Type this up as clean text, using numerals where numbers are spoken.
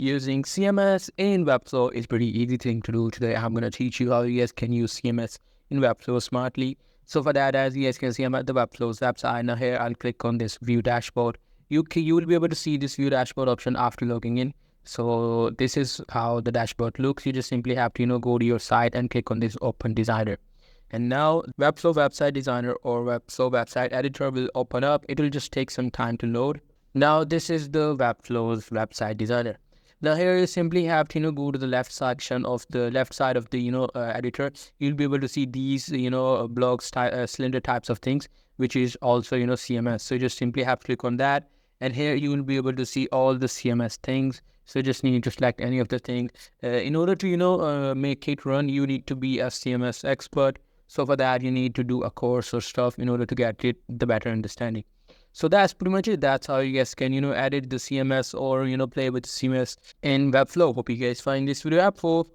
Using CMS in Webflow is pretty easy thing to do. Today I'm going to teach you how you guys can use CMS in Webflow smartly. So for that, as you guys can see, I'm at the Webflow's website. Now here I'll click on this view dashboard. You will be able to see this view dashboard option after logging in. So this is how the dashboard looks. You just simply have to go to your site and click on this open designer. And now Webflow website designer or Webflow website editor will open up. It will just take some time to load. Now this is the Webflow's website designer. Now here you simply have to go to the left section of the left side of the editor. You'll be able to see these blocks cylinder types of things, which is also CMS. So you just simply have to click on that, and here you will be able to see all the CMS things. So you just need to select any of the things. In order to make it run, you need to be a CMS expert. So for that you need to do a course or stuff in order to get the better understanding. So that's pretty much it. That's how you guys can, edit the CMS or, play with CMS in Webflow. Hope you guys find this video helpful.